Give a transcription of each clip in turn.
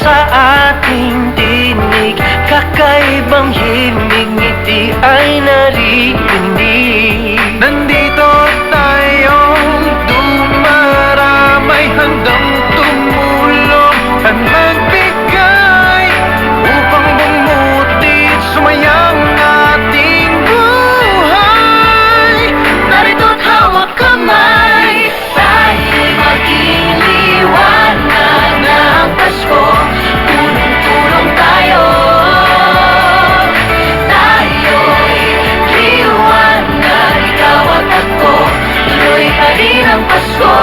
sa ating tinig, kakaibang himig, ngiti ay naririnig. Nandito tayong dumaramay, handang tumulong at magbigay upang bumuti at sumayang ating buhay. Narito't hawak kamay, tayo'y maging liwanag ng Pasko. Tulong-tulong tayo, tayo'y liwanag, ikaw at ako, tuloy pa rin ang Pasko.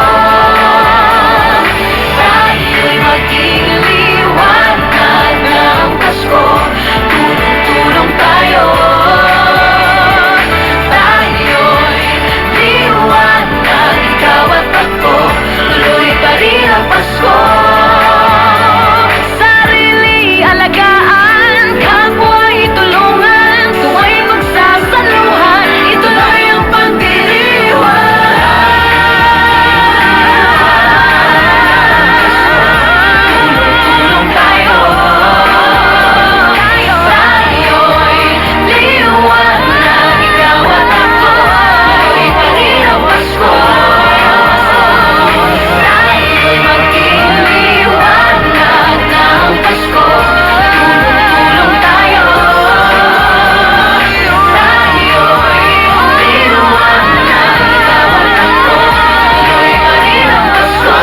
Tayo'y maging liwanag ng Pasko. Tulong-tulong tayo, tayo'y liwanag, ikaw at ako, tuloy pa rin ang Pasko. Sarili alagaan, kapwa itulungan, tuwa'y magsasaluhan, ituloy ang pagdiriwang. Tulong-tulong tayo, tayo'y liwanag, ikaw at ako, tuloy pa rin ang Pasko. Tayo'y maging liwanag ng Pasko. Tulong-tulong tayo, tayo'y liwanag, ikaw at ako, tuloy pa rin ang Pasko.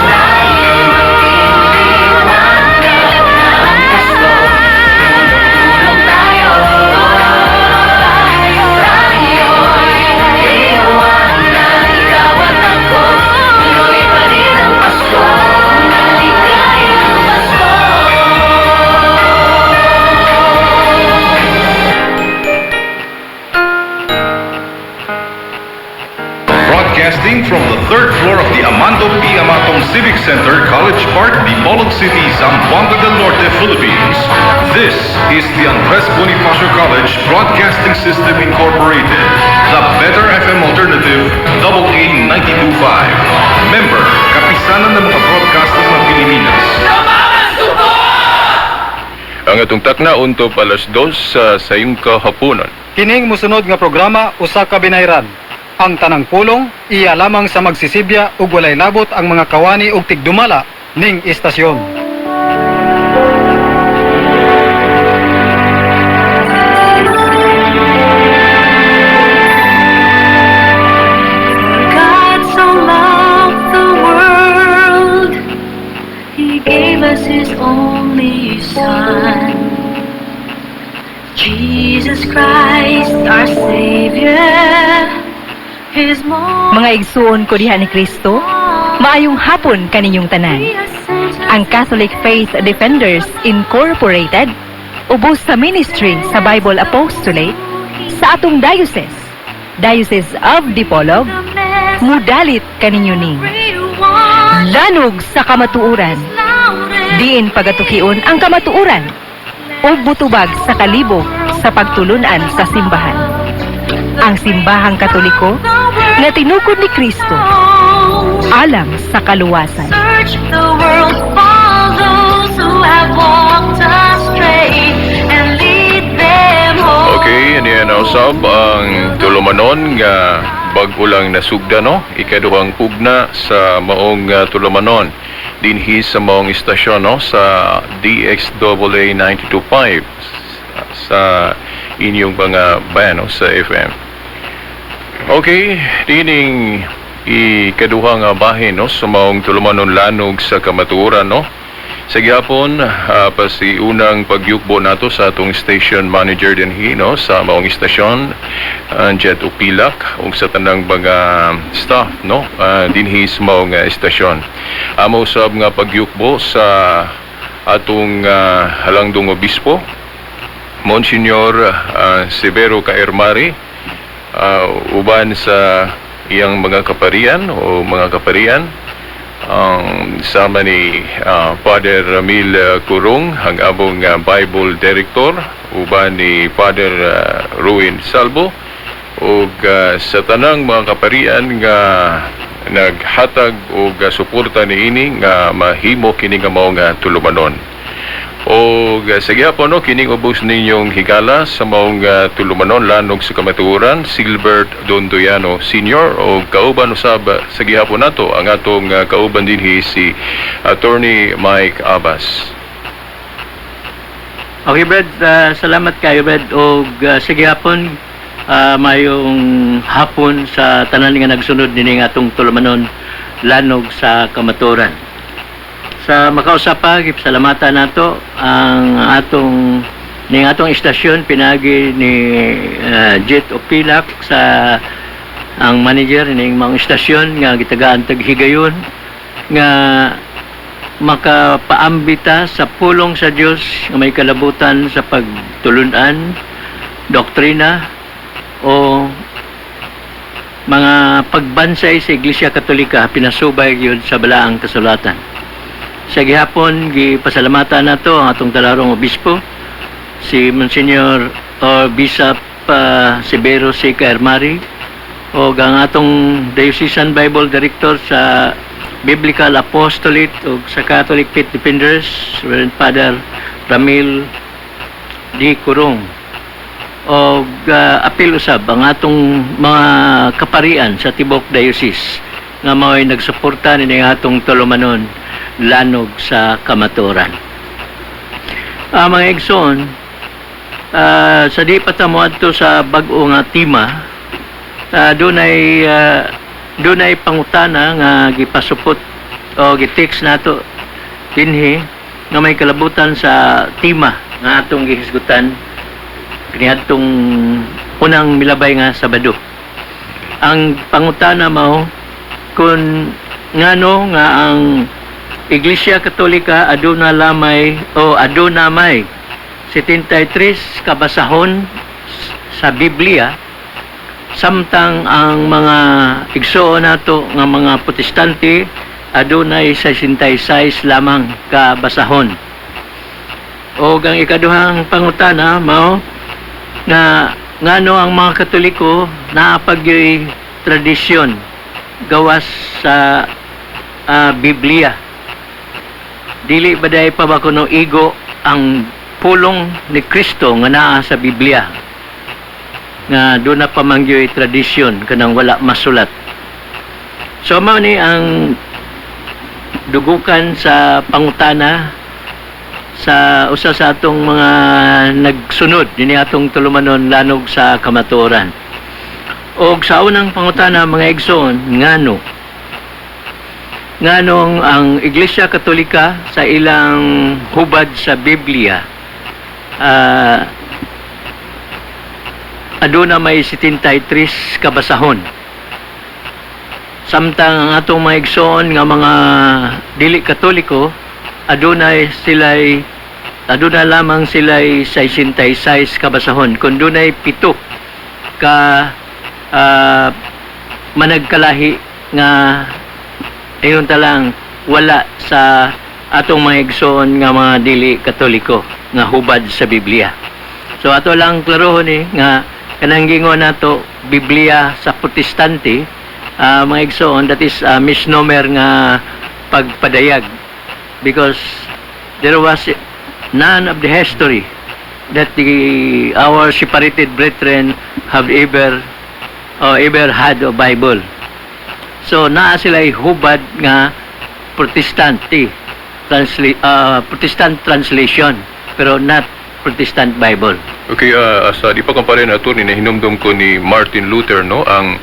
Tayo'y maging liwanag ng Pasko. Tulong-tulong tayo, tayo'y liwanag, ikaw at ako, tuloy pa rin ang Pasko. Maligayang Pasko. Broadcasting from the third floor of the Amando P. Amatom Civic Center, College Park, Bacolod City, Zamboanga del Norte, Philippines. This is the Andres Bonifacio College Broadcasting System Incorporated, the better FM alternative, AA 92.5. Member, Kapisanan ng mga broadcaster ng Pilipinas. Ang atong takna untop alas 2 sa sayong kahaponan. Kining musunod nga programa usa ka binayran. Ang tanang pulong iya lamang sa magsisibya ug walay labot ang mga kawani ug tigdumala ning istasyon. God so loved the world, He gave us His only Son, Jesus Christ, our Savior. His Mga igsuon ko diha ni Kristo, maayong hapon kaninyong tanan. Ang Catholic Faith Defenders Incorporated, ubos sa ministry sa Bible Apostolate, sa atong Diocese of Dipolog, mudalit kaninyo ning lanog sa kamatuuran, diin pagatukion ang kamatuuran, ug butubag sa kalibog sa pagtulunan sa simbahan. Ang simbahang Katoliko nga tinukod ni Kristo alang sa kaluwasan. Search the world for those who have walked astray and lead them home. Okay, niya na usab ang tulumanon nga bag-o lang nasugda, no? Ikaduhang pugna sa maong tulumanon dinhi sa maong istasyon, no? Sa DXAA 92.5 sa inyong mga bayan, no? Sa FM. Okay, dining ikaduha nga bahin, no? Sa maong tulumanon lanog sa kamatuoran, no? Sa gihapon, pasiunang pagyukbo nato sa atong station manager dinhi, no? Sa maong istasyon, Jet Upilak, ug sa tanang mga staff, no? Dinhi sa maong istasyon. Amo usab nga pagyukbo sa atong halangdong obispo, Monsignor Severo Caermari, uban sa iyang mga kaparian o mga kaparian, sama ni Father Ramil Curong, ang abong Bible Director, uban ni Father Ruin Salvo, ug sa tanang mga kaparian nga naghatag og suporta niini nga mahimo kini nga mao nga tulumanon. O sa gihapon no, kining ubos ninyong higala sa maong tulumanon lanog sa kamatuoran, Silbert Dondoyano Sr. o kauban usab sa gihapon nato ang atong kauban dinhi si Attorney Mike Abbas. Okay, Brad. Salamat kayo, Brad. O sa gihapon, mayong hapon sa tanan nga nagsunod nining atong tulumanon lanog sa kamatuoran. Sa makausapa, gipasalamatan nato ang atong istasyon pinagi ni Jet Opilak sa ang manager ning mga istasyon nga gitagaan taghigayon nga makapaambita sa pulong sa Dios nga may kalabutan sa pagtulunan, doktrina o mga pagbansay sa Iglesia Katolika pinasubay gyud sa balaang kasulatan. Sa gihapon gipasalamatan nato ang atong dalarong obispo si Monsignor or Bishop Severo Seca Hermari o ang atong Diocesan Bible Director sa Biblical Apostolate o sa Catholic Faith Defenders, Reverend Father Ramil D. Curong o apil usab ang atong mga kaparian sa Tibok Diocese nga mao'y nagsuporta ni atong tulumanon lanog sa kamatuoran. Mga igsoon, sa di patamo adto sa bag-o nga tema, dunay pangutana nga gipasupot o gitext nato dinhi nga may kalabutan sa tema nga atong gihisgutan kaniadtong unang milabay nga Sabado. Ang pangutana mao kung ngano nga ang Iglesia Katolika aduna may 73 kabasahon sa Biblia samtang ang mga igsoon nato nga mga Protestante adunay 66 lamang kabasahon. O ang ikaduhang pangutana mao na ngano ang mga Katoliko naapagyoy tradisyon gawas sa Biblia. Dili baday pa ba kuno igo ang pulong ni Kristo nga naa sa Biblia nga doon na pamangyoy tradisyon kanang wala masulat. So mao ni ang dugukan sa pangutana sa usa sa atong mga nagsunod dinhi atong tulumanon lanog sa kamatuoran. Og sa unang pangutana mga igsoon nganong ang Iglesia Katolika sa ilang hubad sa Biblia aduna may 73 kabasahon samtang ang atong mga igsoon nga mga dili Katoliko aduna lamang sila'y 66 kabasahon kun dunay 7 ka managkalahi nga ayon talang wala sa atong mga igsoon nga mga dili Katoliko nga hubad sa Biblia. So ato lang klarohon nga kanang gingon nato Biblia sa Protestante mga igsoon, that is misnomer nga pagpadayag because there was none of the history that our separated brethren have ever had a Bible. So naa sila'y hubad nga Protestant translation pero not Protestant Bible. Okay, sa di pa kumpare na ito, hinumdum ko ni Martin Luther, no, ang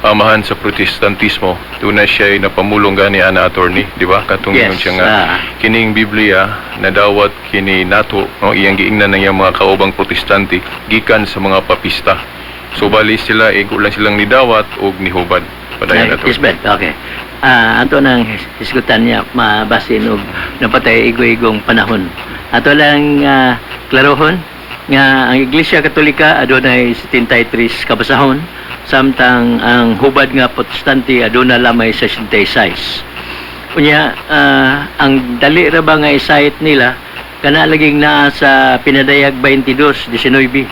amahan sa Protestantismo. Doon na siya ay napamulong gani ana attorney, di ba? Katungin siya nga, kining Biblia, nadawat kini nato, no, iyang giingnan ng mga kaubang Protestante, gikan sa mga papista. So, bali sila, lang silang nidawat o nihubad. Padayan na ito. Okay. Ato nang hisgutan niya, mabasin o napatay igo-igong panahon. Ato lang klarohon nga ang Iglesia Katolika adunay 73 kabasahon samtang ang hubad nga Protestante aduna lamay 66. Unya ang dali ra ba nga isayt nila kana laging naa sa pinadayag 22:19.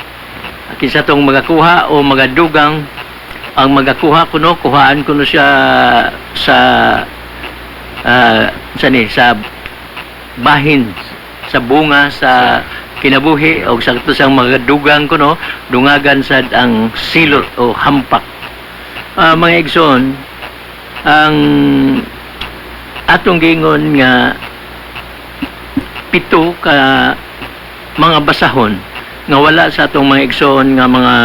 Kinsa tong magakuha o magadugang ang magakuha ko no, kuhaan ko no siya sa sa bahin, sa bunga, sa kinabuhi o sa ito siyang mga dugang ko no, dungagan sad ang silot o hampak. Mga igsoon, ang atong gingon nga 7 ka mga basahon nga wala sa atong mga igsoon nga mga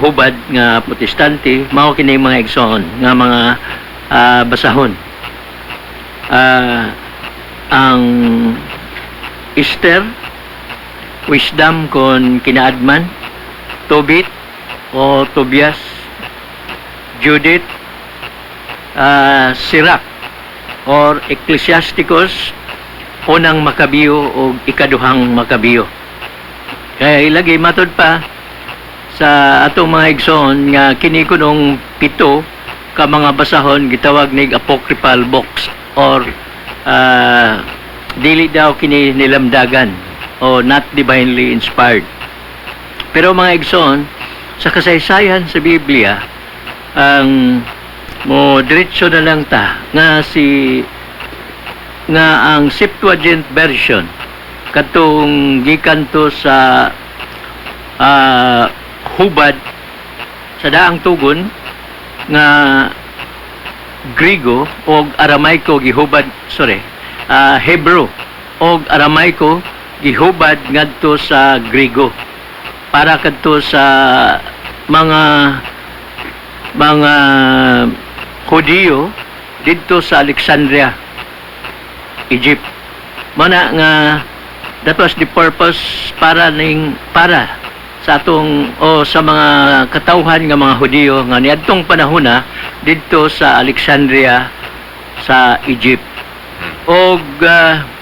hubad nga protestante, mao kini mga igsoon nga mga basahon. Ang Esther, Wisdom kon kinaadman, Tobit o Tobias, Judith, Sirach or Ecclesiasticus, unang Makabiyo o ikaduhang Makabiyo. Kaya ilagay matod pa sa atong mga igsoon nga kini kunong 7 ka mga basahon gitawag nig apocryphal books or dili daw kini nilamdagan o not divinely inspired. Pero mga igsoon, sa kasaysayan sa Biblia, ang mo diretso na lang ta nga ang Septuagint version katong gikan to sa hubad sa daang tugon nga Grigo o Aramaico gihubad, Hebrew o Aramaico gihubad ngadto sa Grigo para kadto sa mga Hudiyo didto sa Alexandria, Egypt. Mana nga that was the purpose para sa atong o sa mga katawhan nga mga Hudiyo nga niadtong panahon na didto sa Alexandria sa Egypt. Og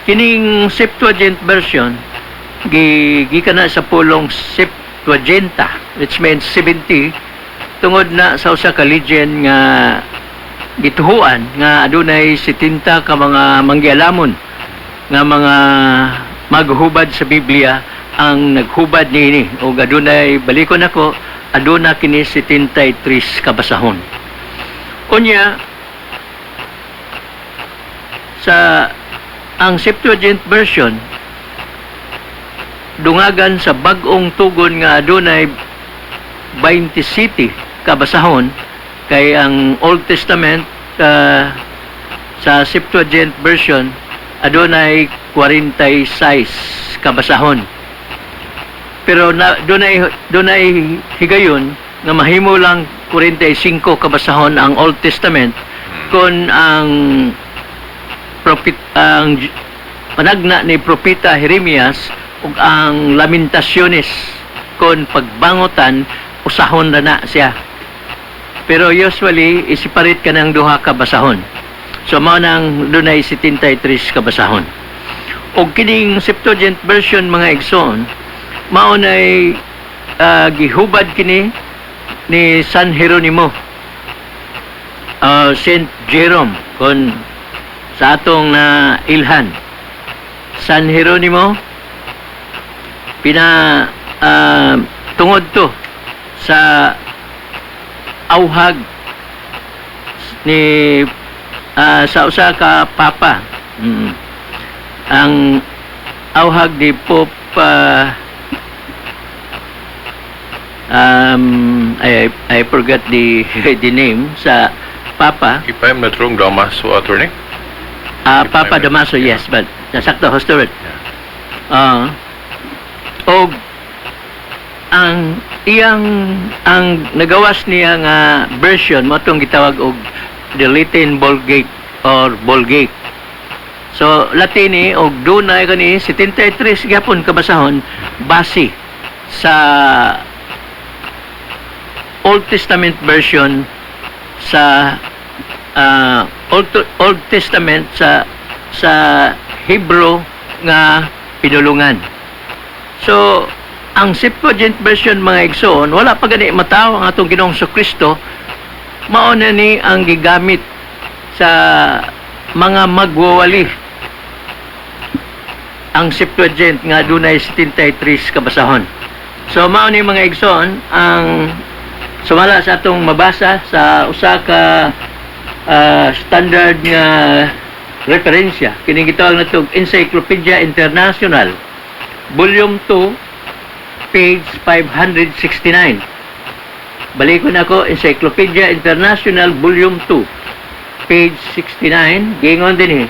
kining Septuagint version gikan na sa pulong Septuaginta, which means 70, tungod na sa usa ka legend nga gituhuan nga adunay 70 ka mga manggialamon nga mga maghubad sa Biblia ang naghubad niini o adunay balikon ako aduna kini 73 kabasahon. Unya sa ang Septuagint version dungagan sa bag-ong tugon nga adunay 27 kabasahon kay ang Old Testament sa Septuagint version adunay 46 kabasahon. Pero dunay higayon nga mahimo lang 45 kabasahon ang Old Testament kun ang panagna ni propeta Jeremias ug ang Lamentaciones kon pagbangotan usahon na siya. Pero usually isiparit ka ng duha ka basahon. So mao nang dunay 73 ka basahon. Og kining Septuagint version mga igsoon mao nay gihubad kini ni San Jeronimo, Saint Jerome kon sa atong na ilhan. San Jeronimo tungod to sa auhag ni sa usa ka papa. Ang auhag ni Pope I forgot the name sa papa. If I'm not wrong, Damaso, attorney? Papa Damaso, yes, but nasakto hosturit. Og ang nagawas niya nga version mo itong gitawag og the Latin Vulgate or Vulgate. So Latini og dunay kani 73 gyapon kabasahon base sa Old Testament version sa Old Testament sa Hebrew nga pinulungan. So ang Septuagint version mga igsoon wala pa gani mataw ang atong Ginoong Kristo, mao na ni ang gigamit sa mga magwawali. Ang Septuagint nga dunay 73 kabasahon. So mao ni mga igsoon ang Sumala sa atong mabasa sa usa ka standard nga referensya. Kini gitawag natong Encyclopedia International, Volume 2, page 569. Balikon ako, Encyclopedia International, Volume 2, page 69. Gingon din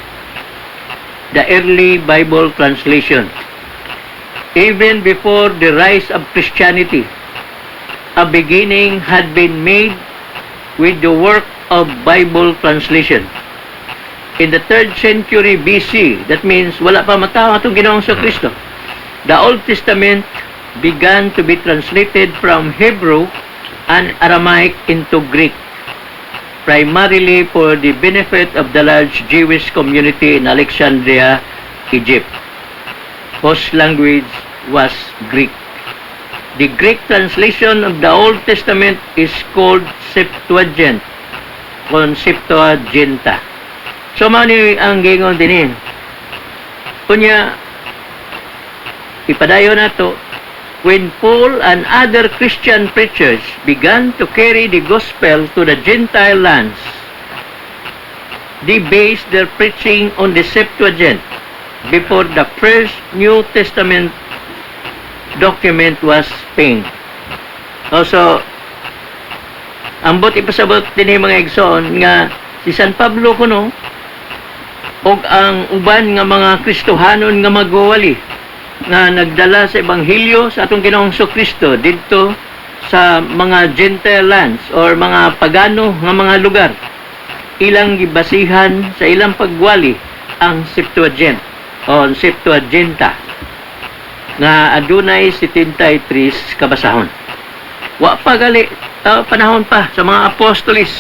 the early Bible translation. Even before the rise of Christianity, a beginning had been made with the work of Bible translation. In the 3rd century BC, that means wala pa matao atong Ginoong Kristo, the Old Testament began to be translated from Hebrew and Aramaic into Greek, primarily for the benefit of the large Jewish community in Alexandria, Egypt, whose language was Greek. The Greek translation of the Old Testament is called Septuagint, Septuaginta. So, mani ang gingon din kunya, ipadayon nato, when Paul and other Christian preachers began to carry the gospel to the Gentile lands, they based their preaching on the Septuagint before the first New Testament document was penned. Also, ambot ipasabot din mga igsoon nga si San Pablo kuno og ang uban nga mga Kristohanon nga magwawali nga nagdala sa ebanghelyo sa atong Ginoong Kristo didto sa mga Gentile lands or mga pagano nga mga lugar. Ilang gibasihan sa ilang pagwali ang Septuagint o Septuaginta nga adunay 73 kabasahon. Wa pa gali panahon pa sa mga apostolis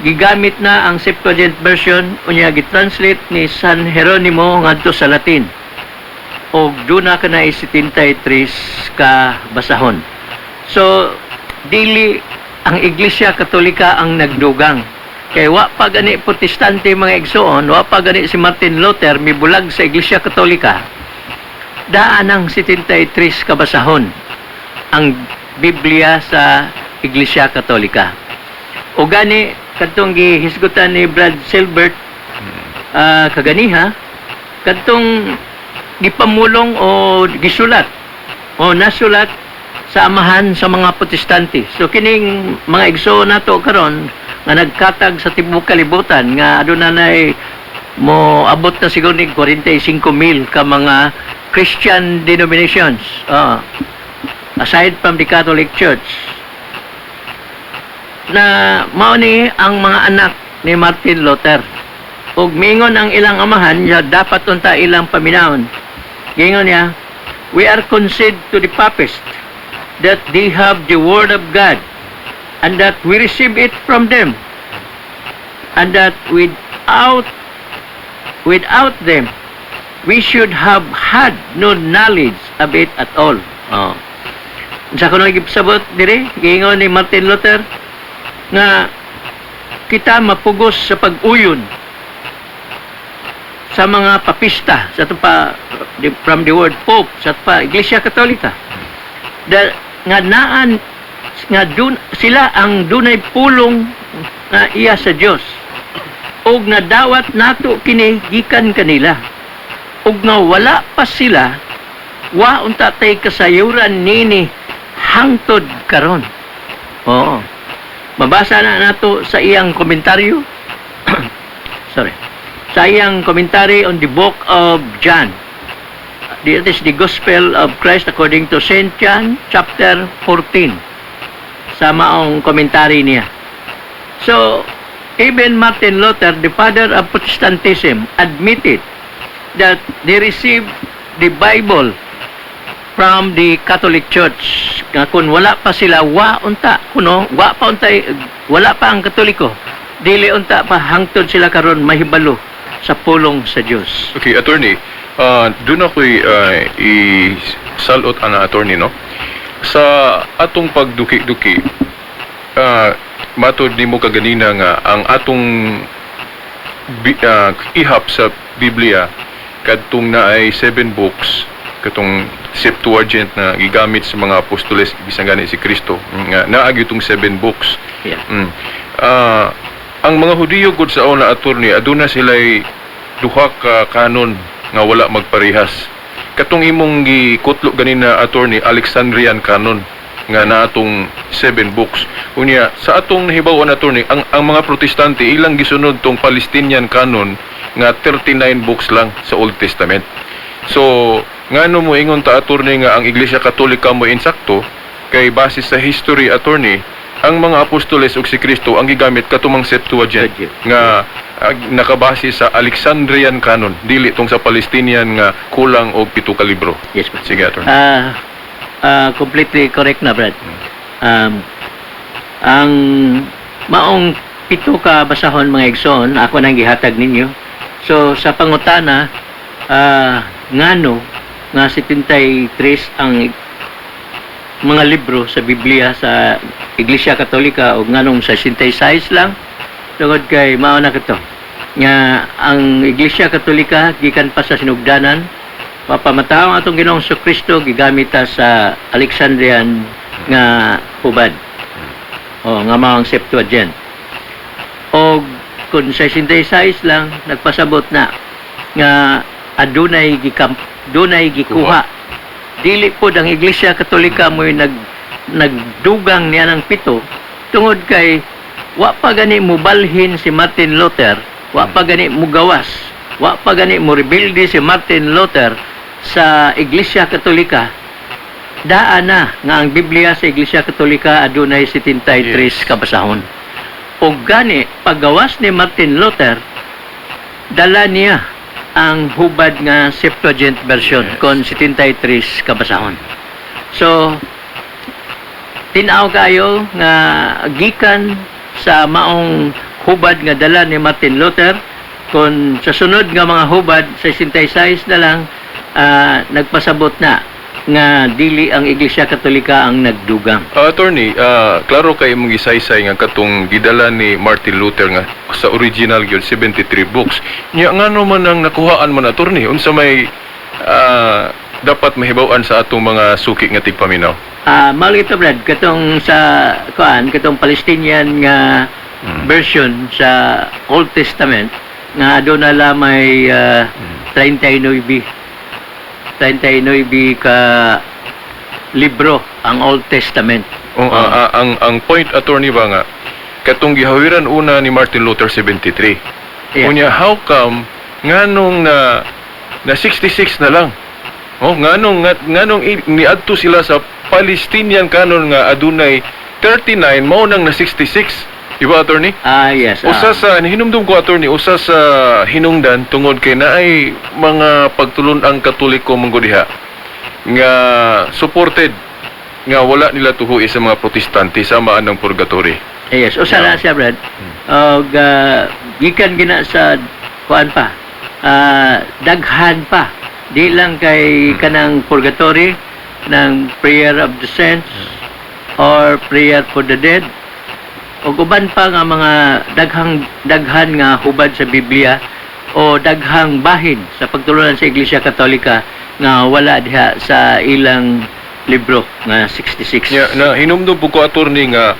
gigamit na ang Septuagint version unya gitranslate ni San Jeronimo ngadto sa Latin. O duna ka na 73 ka basahon. So, dili ang Iglesia Katolika ang nagdugang. Kaya wa pa gani protestante mga igsoon, wa pa gani si Martin Luther mibulag sa Iglesia Katolika. Daan ang 73 ka basahon ang Biblia sa Iglesia Katolika. O gani kadtong gihisgutan ni Brad Silbert kaganiha, kadtong gipamulong o gisulat o nasulat sa amahan sa mga protestante. So kining mga igsoon nato karon nga nagkatag sa tibuok kalibutan nga adunay mo abot na siguro ni 45,000 ka mga Christian denominations aside from the Catholic Church na mao ni ang mga anak ni Martin Luther. Ug mingon ang ilang amahan ya dapat unta ilang paminawon. Gingon niya, we are conceded to the papists that they have the word of God and that we receive it from them and that without them we should have had no knowledge of it at all. Sa kuno gipasabot dire, gingon ni Martin Luther nga kita mapugos sa pag-uyon sa mga papista sa from the word Pope sa Iglesia Katolika nga naan nga sila ang dunay pulong nga iya sa Dios og nadawat nato kini gikan kanila ug nga wala pa sila wa unta tay kasayuran nini hangtod karon. Oo. Mabasa na nato sa iyang komentaryo. Sorry. Sa iyang commentary on the book of John. This is the Gospel of Christ according to St. John chapter 14. Sa maong commentary niya. So, even Martin Luther, the father of Protestantism, admitted that they received the Bible from the Catholic Church. Kung wala pa sila, wala pa ang Katoliko. Dili unta pa hangtod sila karon mahibalo sa pulong sa Dios. Okay, attorney, doon ako'y i-salot ana attorney, no? Sa atong pagduki-duki, matod nimo kaganina nga ang atong ihap sa Biblia kadtong naay 7 books katong Septuagint na gigamit sa mga apostoles bisan gani si Kristo nga naa gyud tong 7 books. Yeah. Ang mga Hudiyo gud sa una attorney aduna sila'y duha ka kanon nga wala magparehas. Katong imong gikutlo ganina attorney Alexandrian canon nga naatong 7 books. Unya sa atong nahibaw-an attorney ang mga protestante ilang gisunod tong Palestinian canon nga 39 books lang sa Old Testament. So ngano mo ingon ta attorney nga ang Iglesia Katolika mo insakto kay base sa history attorney ang mga apostoles ug si Kristo ang gigamit katumang Septuagint nga nakabase sa Alexandrian canon dili tong sa Palestinian nga kulang og 7 ka libro. Yes, Brad. Sige attorney. Completely correct na, Brad. Ang maong 7 ka basahon mga igsoon, ako nang gihatag ninyo. So, sa pangutana, ngano nga 73 ang mga libro sa Biblia sa Iglesia Katolika o nganong sa 66 lang tungod kay mao na kato nga ang Iglesia Katolika gikan pa sa sinugdanan mapamataw ang atong Ginoong Kristo gigamit ta sa Alexandrian nga hubad o nga mao ang Septuagint o kung sa 66 lang nagpasabot na nga adunay gikuha dili po ang Iglesia Katolika mo'y nagdugang niya ng 7 tungod kay wa pa gani mo balhin si Martin Luther, wa pa gani mo gawas, wa pa gani mo rebuilde si Martin Luther sa Iglesia Katolika. Daan na nga ang Biblia sa Iglesia Katolika adunay 73 ka basahon. O gani paggawas ni Martin Luther dala niya ang hubad nga Septuagint version kon 73 ka basahon. So tinaw kayo nga gikan sa maong hubad nga dala ni Martin Luther kon sa sunod nga mga hubad sa 66 na lang nagpasabot na nga dili ang Iglesia Katolika ang nagdugang. Attorney, klaro kay imong gisaysay nga katong gidala ni Martin Luther nga sa original gyud 73 books. Nya ngano man ang nakuhaan man attorney unsa may dapat mahibaw-an sa atong mga suki nga tigpaminaw? Mao ito Brad katong sa katong Palestinian nga version sa Old Testament nga aduna lamay 39 ka libro ang Old Testament. Ang point attorney ba nga katong gihawiran una ni Martin Luther 73. Yeah. Unya how come nganong na 66 na lang? Nganong niadto sila sa Palestinian canon nga adunay 39 mao nang na 66. Diba attorney? Yes. Usa sa hinumdum ko attorney, usa sa hinungdan tungod kay naay mga pagtulon ang Katoliko monggo diha nga supported nga wala nila tuhoy sa mga Protestante samaan ng purgatory. Yes, usa na siya Brad. Gikan gina sa kuan pa. Daghan pa. Di lang kay kanang purgatory ng prayer of the saints or prayer for the dead. O uban pa nga mga daghan nga hubad sa Biblia o daghang bahin sa pagtulunan sa Iglesia Katolika nga wala diha sa ilang libro nga 66. Na hinumdum po ko attorney nga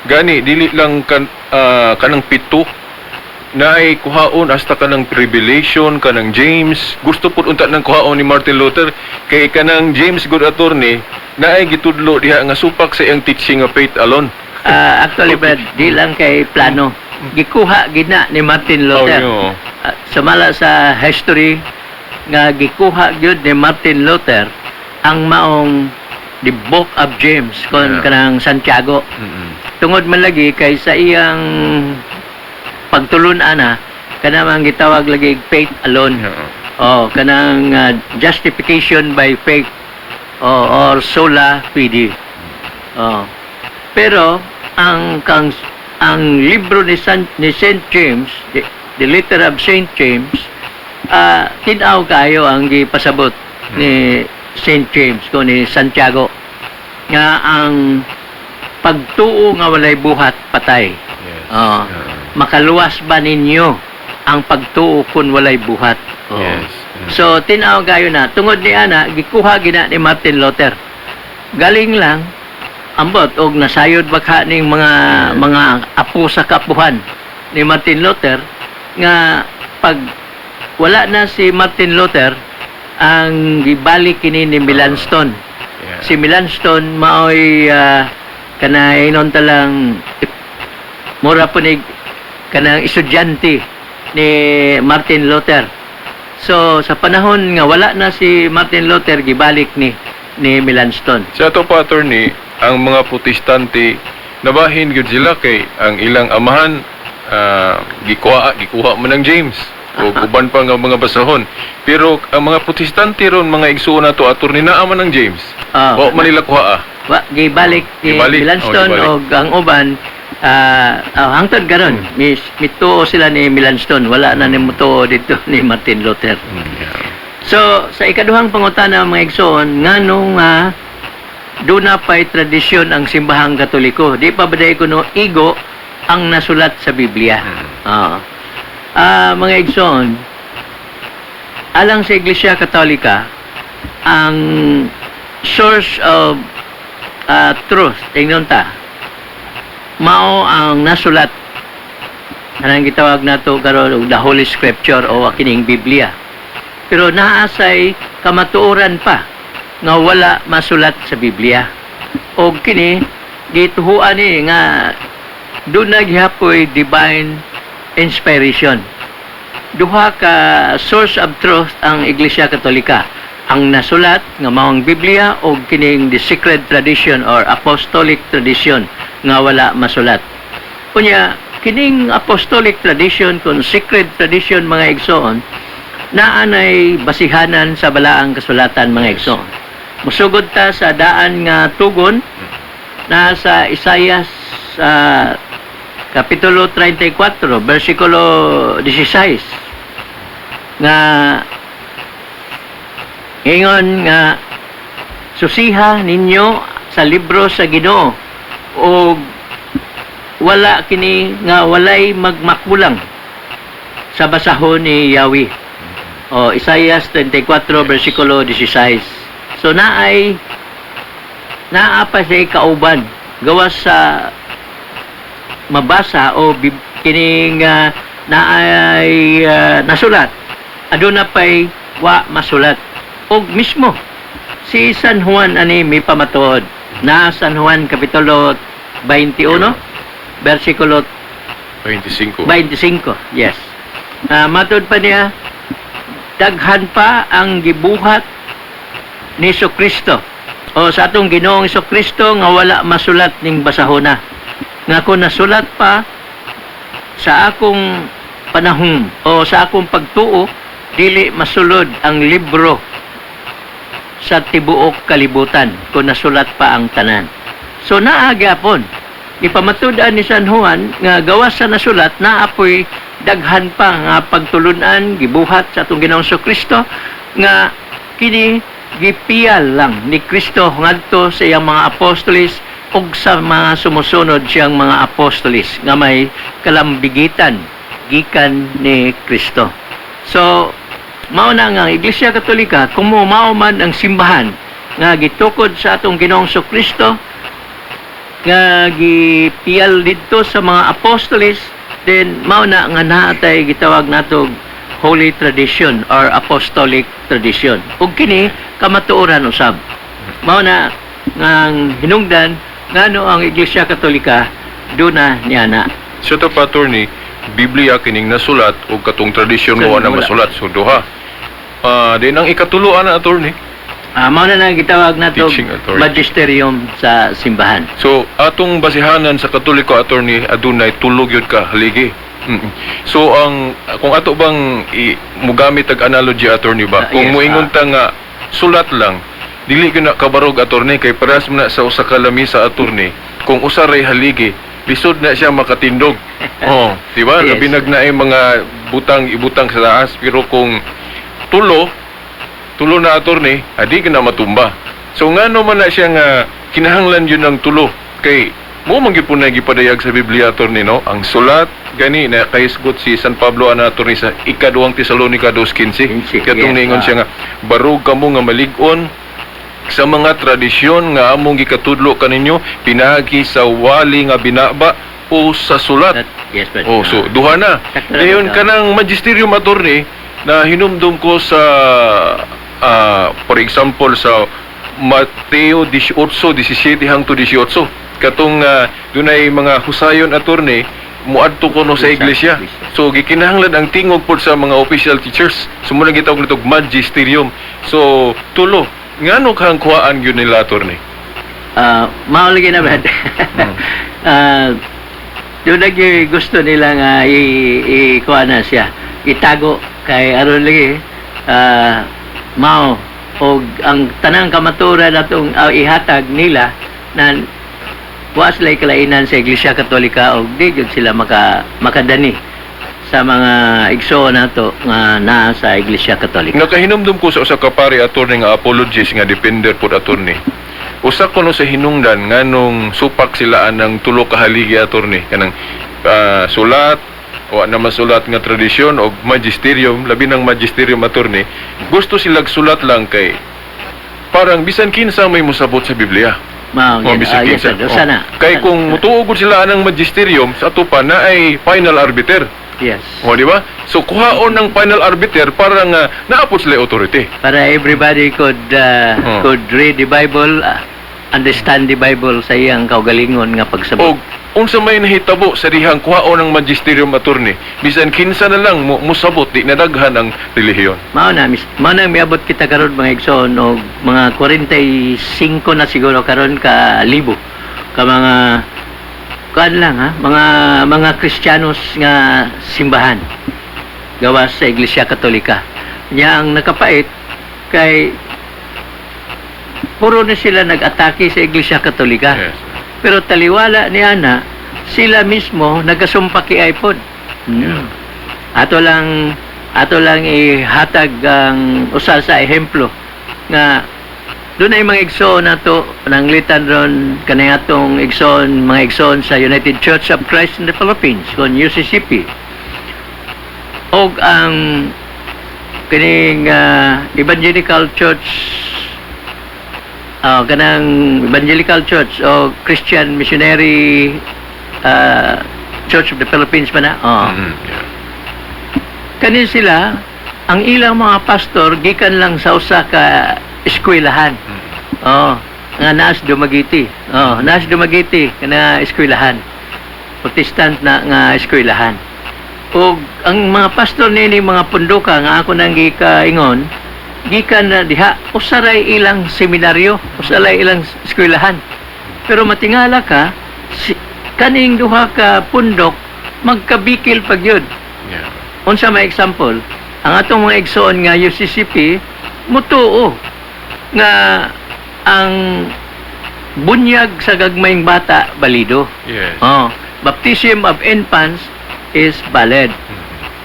gani dili lang kanang 7 na ay kuhaon hasta kanang Revelation, kanang James. Gusto po unta ng kuhaon ni Martin Luther kay kanang James good attorney na ay gitudlo diha nga supak sa iyang teaching of faith alone. Actually, Brad, di lang kay plano. Gikuha gina ni Martin Luther. Sumala sa history nga gikuha gyud ni Martin Luther ang maong the Book of James kon kanang Santiago. Tungod man lagi kay sa iyang pagtulon ana kanang gitawag lagi faith alone. Kanang justification by faith or sola fide. Pero ang libro ni Saint James, the letter of Saint James, tinaw kayo ang gipasabot ni Saint James ko ni Santiago nga ang pagtuo nga walay buhat patay. Makaluwas ba ninyo ang pagtuo kun walay buhat? So tinaw gayo na tungod ni ana gikuha gina ni Martin Luther. Galing lang ambot og nasayod baka ning mga apo sa kapuhan ni Martin Luther nga pag wala na si Martin Luther ang gibalik kini ni Melanchthon. Si Melanchthon maoy kanay non talang mura po ni kanang estudyante ni Martin Luther. So sa panahon nga wala na si Martin Luther gibalik ni Melanchthon. Sa ato pa, attorney, ang mga protestante nabahin gyud sila kay ang ilang amahan gikuha man ng James o uban pa nga mga basahon. Pero ang mga protestante ron mga igsuon nato attorney naa man ng James. O man nila kuha. Wa gibalik ni Melanchthon gibalik. og ang uban hangtod karon mituo sila ni Melanchthon, wala na ni mutuo dito ni Martin Luther. So sa ikaduhang pangutana mga igsoon nganong doon na pa'y tradisyon ang simbahang Katoliko. Di pa baday ko no igo ang nasulat sa Biblia. Mga igsoon, alang sa Iglesia Katolika, ang source of truth, tingnan ta, mao ang nasulat. Anong gitawag nato karon the Holy Scripture o kining Biblia. Pero naasay kamatuoran pa nga wala masulat sa Biblia. O kini gituhuan ni nga doon naghihapoy divine inspiration. Duha ka source of truth ang Iglesia Katolika. Ang nasulat nga maong Biblia o kining the secret tradition or apostolic tradition nga wala masulat. Kunya kining apostolic tradition kun secret tradition mga igsoon naanay basihanan sa balaang kasulatan mga igsoon. Musugod ta sa daan nga tugon na sa Isaias Kapitulo 34, versikulo 16 nga ingon nga susiha ninyo sa libro sa Ginoo o wala kini nga walay magmakulang sa basahon ni Yahweh. O Isaias 34, versikulo 16. So naa pa siya kauban gawas sa mabasa o kining nasulat aduna pay wa masulat og mismo si San Juan ani may pamatuod na San Juan kapitulo 21 versikulo 25. Yes, matud pa niya daghan pa ang gibuhat ni Jesucristo o sa atong Ginoong Jesucristo nga wala masulat ning basahona nga kung nasulat pa sa akong panahon o sa akong pagtuo dili masulod ang libro sa tibuok kalibutan kung nasulat pa ang tanan. So naa gyapon ipamatudan ni San Juan nga gawas sa nasulat naapoy daghan pa nga pagtulunan gibuhat sa atong Ginoong Jesucristo nga kini gipiyal lang ni Kristo ngadto sa iyang mga apostolis ug sa mga sumusunod siyang mga apostolis nga may kalambigitan gikan ni Kristo. So mao na nga ang Iglesia Katolika kung mao man ang simbahan nga gitukod sa atong Ginoong Jesucristo nga gipiyal didto sa mga apostolis, then mao na nga naatay gitawag nato holy tradition or apostolic tradition. Ug kini kamatuoran usab. Mao na nga hinungdan ngano ang Iglesia Katolika duna niya na. So ito pa, attorney, Biblia kining nasulat o katong tradisyon mo na masulat. So duha. Din ang ikatuluan na, attorney. Mao na nang gitawag nato Teaching authority. magisterium sa simbahan. So atong basihanan sa Katoliko, attorney, adunay tulog yun ka haligi. So ang kung ato bang mugamit ag analogy, attorney ba, kung Yes, moingon ta nga sulat lang dili gyud na kabarog, attorney, kay parehas man na sa usa ka lamisa, attorney, kung usa ray haligi lisod na siya makatindog. Di ba? Yes. Labinag na ay mga ibutang sa taas, pero kung tulo na, attorney, adi ka na matumba. So ngano man na siya nga kinahanglan yun ng tulo, kay mo man gyud po na gipadayag sa Biblia attorney no, ang sulat gani na kahisgot si San Pablo ana attorney sa ikaduhang Tesalonica 2:15 katong niingon siya nga barug kamo nga malig-on sa mga tradisyon nga among gikatudlo kaninyo pinagi sa wali nga binaba o sa sulat. Yes, but, Oh, so duha na. Sakto na Dayon ito. kanang magisterium attorney na hinumdum ko sa for example sa Mateo 18:17 hangtod 18. Katong dunay mga husayon attorney muadto ko no sa iglesia. So gikinahanglan ang tingog pod sa mga official teachers. Sumunod gitawag nitog magisterium. So tulo ngano kang kuhaan gyud nila attorney? Maulagi na ba? Doon lagi gusto nila nga ikuha na siya. Itago kay aron lagi mao o ang tanang kamaturan natong ihatag nila na was like kalainan sa Iglesia Katolika o di gyud sila makadani sa mga igsoon nato nga naa sa Iglesia Katolika. Nakahinumdum ko sa usa ka pare attorney nga apologist nga depender pod attorney. Usa ko no sa hinungdan nganong supak sila anang tulo ka haligi attorney kanang sulat o na masulat nga tradisyon o magisterium labi ng magisterium attorney gusto silag sulat lang kay parang bisan kinsa may musabot sa Biblia. Mao O bisan yes, kinsa. sana. Kay kung mutuo gud sila anang magisterium sa ato pa na ay final arbiter. Yes. O di ba? So kuhaon ng final arbiter parang naapot sila authority. Para everybody could read the Bible, understand the Bible sa iyang kaugalingon nga O pagsabot. unsa may nahitabo sa dihang kuhaon ng magisterium attorney bisan kinsa na lang musabot di nadaghan ang relihiyon. Mao na miabot kita karon mga igsoon og mga 45 na siguro karon ka libo ka mga kuan lang mga Kristiyanos nga simbahan gawas sa Iglesia Katolika. Nya ang nakapait kay puro na sila nag-atake sa Iglesia Katolika. Yes. Pero taliwala ni Ana, sila mismo nagasumpa kay iPod. Ato lang ihatag ang usa sa ehemplo nga doon ay mga igsoon nato nang litan ron kanay atong mga igsoon sa United Church of Christ in the Philippines kon UCCP. Og ang kining evangelical church kanang evangelical church o Christian Missionary Church of the Philippines man na. Yeah. Kanin sila ang ilang mga pastor gikan lang sa usa ka eskwelahan. Nga naas Dumaguete. Naas Dumaguete kana eskwelahan. Protestant na nga eskwelahan. O ang mga pastor nini mga pundoka nga ako nang gikaingon gikan na diha usaray ilang seminaryo, usaray ilang eskwelahan. Pero matingala ka kaning duha ka pundok magkabikil pagyud. Yeah. Unsa may example, ang atong mga igsoon nga UCCP mutuo nga ang bunyag sa gagmayng bata balido. Yes. Baptism of infants is valid.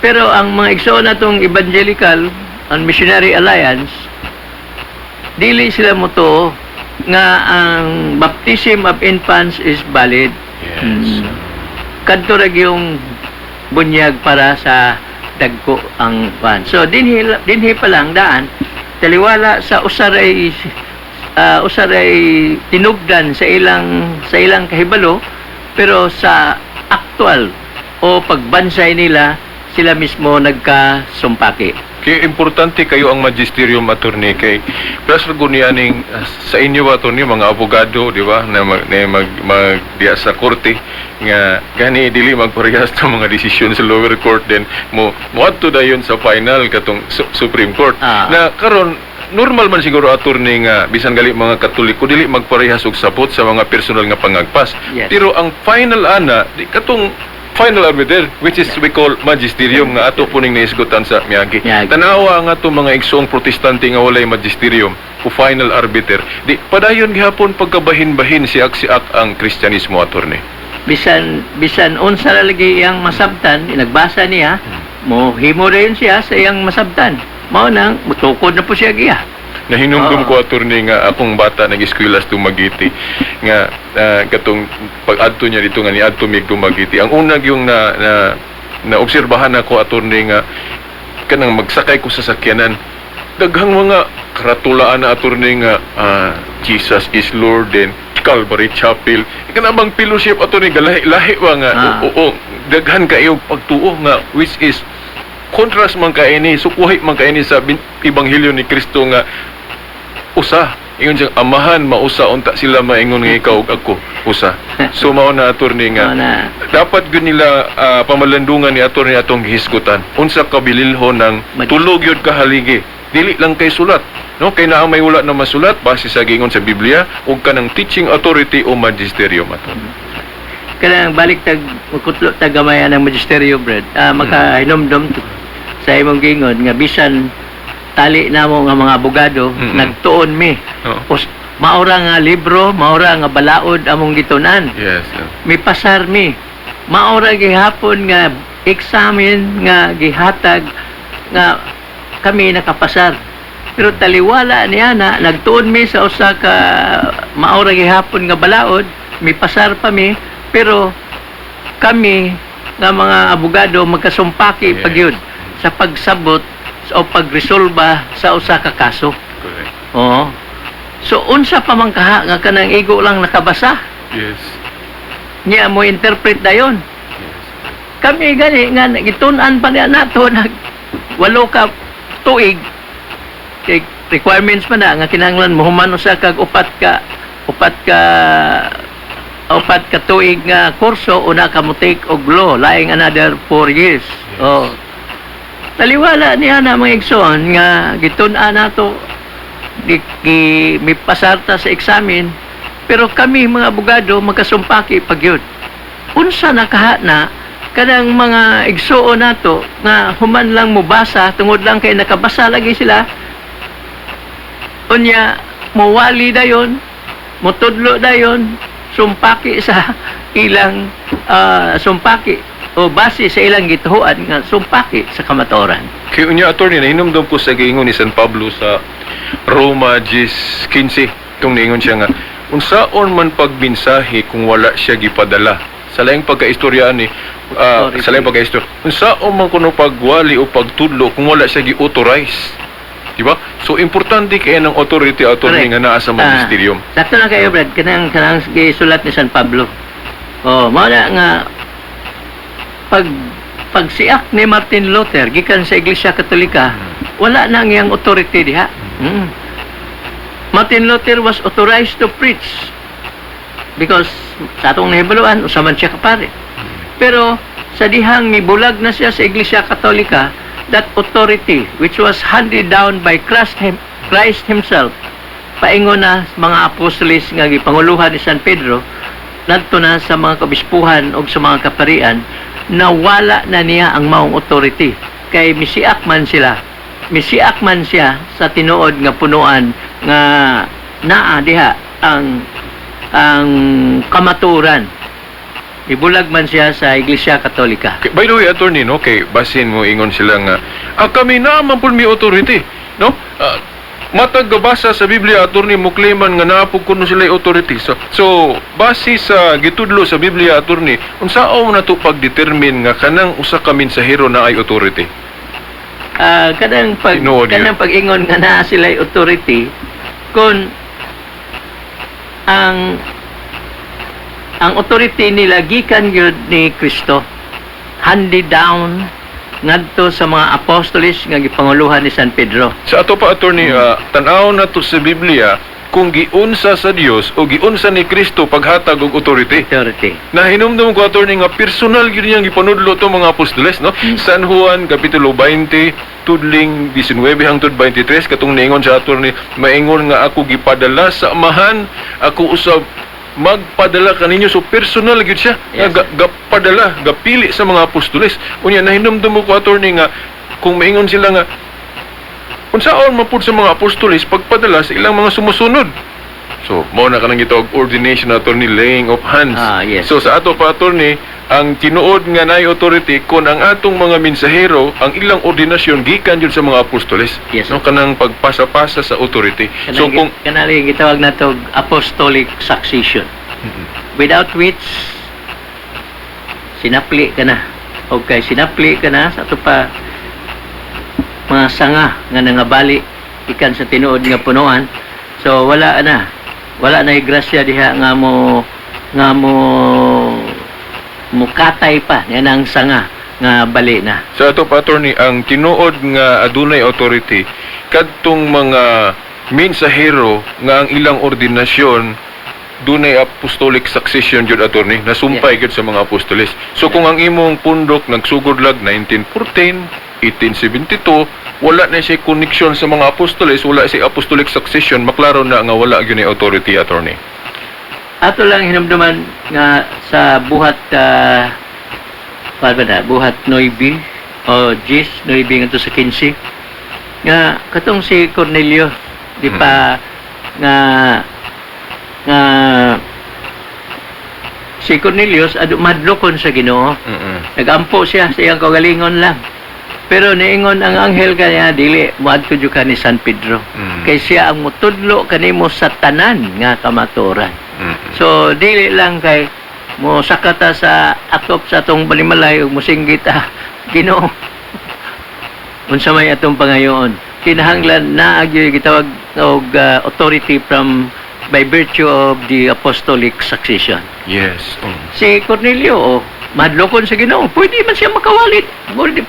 Pero ang mga igsoon natong evangelical and missionary alliance dili sila mutuo nga ang baptism of infants is valid. Yes. Kadto ra yung bunyag para sa dagko ang pan. So dinhi pa lang daan taliwala sa usaray tinugdan sa ilang kahibalo pero sa aktual o pagbansay nila sila mismo nagkasumpaki. Kaya importante kayo ang magisterium attorney kay plus gunianing sa inyo attorney mga abogado di ba na diya sa korte nga gani dili magparehas sa mga desisyon sa lower court then mo adto dayon sa final katong Supreme Court na karon normal man siguro attorney nga bisan gali mga Katoliko dili magparehas og sapot sa mga personal nga pangagpas. Yes. Pero ang final ana di katong final arbiter which is we call magisterium nga ato puning naisgutan sa Miyagi. Tanawa nga to mga igsoong protestante nga walay magisterium o final arbiter. Di padayon gihapon pagkabahin-bahin siak ang Kristyanismo attorney. Bisan unsa na lagi iyang masabtan, nagbasa niya, mo himo rin siya sa iyang masabtan. Mao nang mutukod na po siya giya. Nahinumdum Oo. ko attorney nga akong bata nag-eskwela sa Dumaguete nga katong pag-adto niya dito nga ni adto mig Dumaguete. Ang unang yung na obserbahan ako attorney nga kanang magsakay ko sa sakyanan daghang mga karatulaan na attorney nga Jesus is Lord and Calvary Chapel kanang fellowship attorney lahi wa nga oo daghan kayo pagtuo nga which is kontras man kaini sukuhi man kaini sa ebanghelyo ni Kristo nga usa ingon siyang amahan mausa unta sila maingon nga ikaw ug ako usa so mao na attorney nga Mao na. dapat gyud nila pamalandungan ni attorney atong gihisgutan unsa kabililhon ng tulog yun kahaligi dili lang kay sulat no kay naa may wala na masulat base sa gingon sa Biblia ug kanang teaching authority o magisterium ato Kanang balik tag magkutlo tag gamayan ng magisteryo bread. Makahinomdom sa imong gingon nga bisan tali namo nga mga abogado nagtuon mi. Oo. Maura nga libro, maura nga balaod among gitunan. yes Mi pasar mi. Maura gihapon nga examen nga gihatag nga kami nakapasar. Pero taliwala niya na nagtuon mi sa usa ka maura gihapon nga balaod, mi pasar pa mi, pero kami nga mga abogado magkasumpaki Yes. pagyud sa pagsabot o pagresolba sa usa ka kaso. correct Oo. So unsa pa man kaha nga kanang igo lang nakabasa, yes niya mo interpret dayon. yes Kami gani nga gitun-an pa niya nato nag walo ka tuig kay requirements pa na nga kinahanglan mohuman usa kag upat ka tuig nga kurso una ka mo take og law laing another 4 years. Yes. Oh. Taliwala niya na mga igsoon nga gitun-an nato mi pasarta sa examen pero kami mga abogado magkasumpaki pagyud. Unsa nakaha na kanang mga igsuon nato nga human lang mobasa tungod lang kay nakabasa lagi sila unya mowali dayon motudlo dayon sumpaki sa ilang sumpaki o base sa ilang gituhuan nga sumpaki sa kamatoran. kay unya attorney nahinumdum ko sa giingon ni San Pablo sa Roma 10:15 kung niingon siya nga unsaon man pagbinsahe kung wala siya gipadala sa laing pagkaistoryaan ni sa laing pagkaistorya unsaon man kuno pagwali o pagtudlo kung wala siya gi-authorize di ba so importante kay ng authority attorney nga naa sa magisterium Sakto na kayo Brad kanang gisulat ni San Pablo. Oh, mao na nga pagsiak ni Martin Luther gikan sa Iglesia Katolika wala na ngayang authority diha. Martin Luther was authorized to preach because sa atong nahibaluan usa man siya kapare. Pero sa dihang nibulag na siya sa Iglesia Katolika, that authority which was handed down by Christ himself paingon na mga apostoles nga gipanguluhan ni San Pedro nadto na sa mga kabispuhan o sa mga kaparian nawala na niya ang maong authority kay misiak man siya sa tinuod nga punuan nga naa diha ang kamaturan ibulag man siya sa Iglesia Katolika. by the way attorney no kay basin mo ingon sila nga kami na man pud mi authority no matag gabasa sa Biblia attorney mo claiman nga naa pud kuno sila authority so base sa gitudlo sa Biblia attorney unsaon na to pagdetermine nga kanang usa ka mensahero na ay authority Kanang Tinuod yun. pag-ingon nga naa sila authority kung ang authority nila gikan gyud ni Kristo handed down ngadto sa mga apostoles nga gipanguluhan ni San Pedro. sa ato pa attorney tan-aw na to sa Biblia kung giunsa sa Dios o giunsa ni Kristo paghatag og authority Authority. na hinumdum ko attorney nga personal gyud niyang gipanudlo to mga apostoles no San Juan kapitulo 20 tudling 19 hangtod 23 katong niingon sa attorney maingon nga ako gipadala sa amahan ako usab magpadala kaninyo so personal gyud siya Yes. nga gapadala gapili sa mga apostoles unya nahinumdum ko attorney nga kung maingon sila nga unsaon man pud sa mga apostoles pagpadala sa ilang mga sumusunod. So, mao na kanang gitawag ordination attorney laying of hands. Yes. So sa ato pa attorney ang tinuod nga nay authority kon ang atong mga mensahero ang ilang ordinasyon gikan jud sa mga apostoles. Yes, No, kanang pagpasa-pasa sa authority. So kung kanali gitawag nato apostolic succession. Without which sinapli ka na. Okay, sinapli ka na sa ato pa mga sanga nga nangabali ikan sa tinuod nga punuan. So wala na grasya diha nga mo mukatay pa yan ang sanga nga bali na. sa ato pa attorney, ang tinuod nga adunay authority kadtong mga mensahero nga ang ilang ordinasyon dunay apostolic succession jud attorney nasumpay gyud sa mga apostoles. So kung ang imong pundok nagsugod lag 1914, 1872, wala na siya connection sa mga apostoles, wala siya apostolic succession, maklaro na nga wala gyud ni authority attorney. Ato lang hinumduman nga sa buhat buhat 9 o 10, 9 ngadto sa 15 nga katong si Cornelio di pa nga si Cornelius madlokon sa Ginoo. Nagampo siya sa iyang kagalingon lang. Pero niingon ang anghel kanya dili moadto jud ka ni San Pedro. Kay siya ang mutudlo kanimo sa tanan nga kamaturan. So dili lang kay mo sakata sa akop sa atong balimalay ug mosinggit Ginoo. Unsa may atong pangayoon? Kinahanglan na agi gitawag og authority from by virtue of the apostolic succession. Yes. Si Cornelio, madlokon sa Ginoo. Pwede man siya makawalit.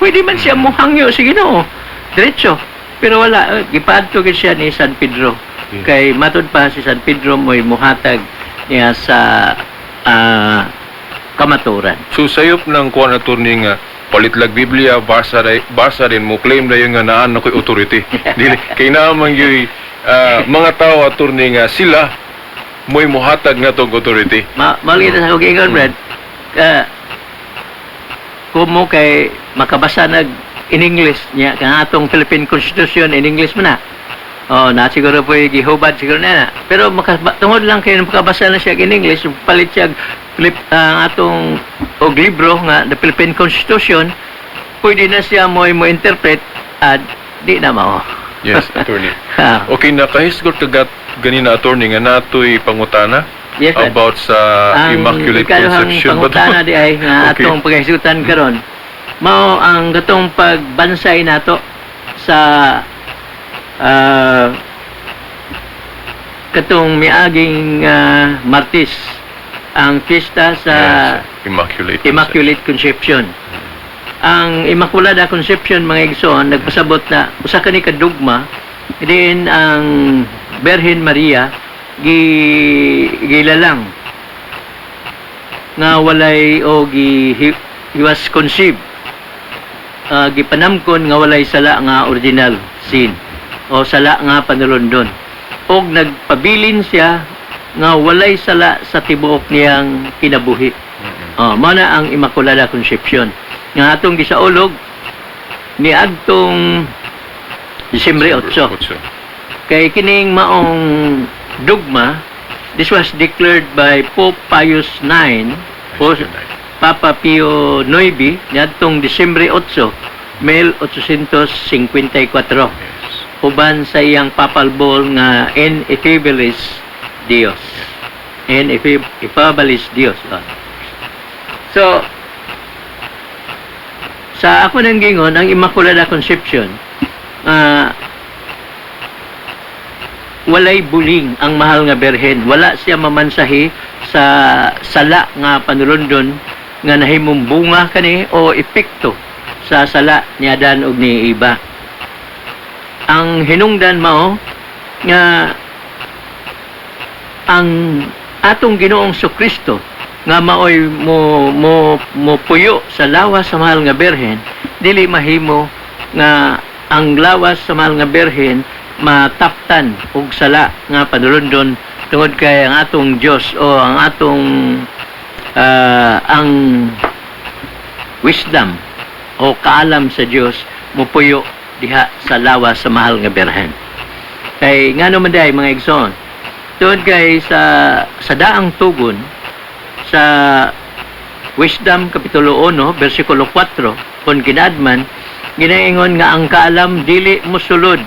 Pwede man siya muhangyo sa Ginoo. Diretso. Pero wala, gipadto gid siya ni San Pedro. Kay matud pa si San Pedro mo'y muhatag niya sa kamaturan. So sayop ng kuan attorney nga palitlag Biblia basa rin mo claim na yung nga naan na ko'y authority. Dili kay naman yung mga tao attorney nga sila mo'y muhatag nga tong authority. Malita sa kugingon, Brad. Kumo kay makabasa in English niya kang atong Philippine Constitution in English mo na. Oh, na siguro po gihubad siguro na. Pero tungod lang kay makabasa na siya in English, palit siya atong og libro nga the Philippine Constitution, pwede na siya mo interpret at di na mao. Yes, attorney. Okay, nakahisgot kagat ganina attorney nga natoy pangutana Yes, sir. about sa Immaculate Conception. Ang pangutana di ay nga Okay. atong pagkahisutan karon. Mao ang gatong pagbansay nato sa katong miaging Martis ang piyesta sa Immaculate Conception. Ang Immaculada Conception mga igsoon nagpasabot na usa kani ka dogma din ang Birhen Maria gilalang nga walay o he was conceived gipanamkon nga walay sala nga original sin o sala nga panulundon og nagpabilin siya nga walay sala sa tibuok niyang kinabuhi. Mao na ang Immaculada Conception nga atong gisaulog ni adtong Disyembre 8. Kay kining maong dogma, this was declared by Pope Pius IX o Papa Pio IX niadtong Disyembre 8, 1854. Uban sa iyang papal bull nga En Effabilis Dios. En Effabilis Dios. So, sa ako nang gingon, ang Immaculada Conception, walay buling ang mahal nga berhen. Wala siya mamansahi sa sala nga panulundon nga nahimong bunga kani o epekto sa sala ni Adan ug ni Eva. Ang hinungdan mao nga ang atong Ginoong Kristo nga maoy mo puyo sa lawas sa mahal nga berhen, dili mahimo nga ang lawas sa mahal nga berhen mataptan og sala nga panulundon tungod kay ang atong Dios o ang atong ang wisdom o kaalam sa Dios mupuyo diha sa lawas sa mahal nga berhen. Kay ngano man day mga igsoon, tungod kay sa daang tugon sa Wisdom Kapitulo 1, versikulo 4, kung kinaadman, ginaingon nga ang kaalam dili mosulod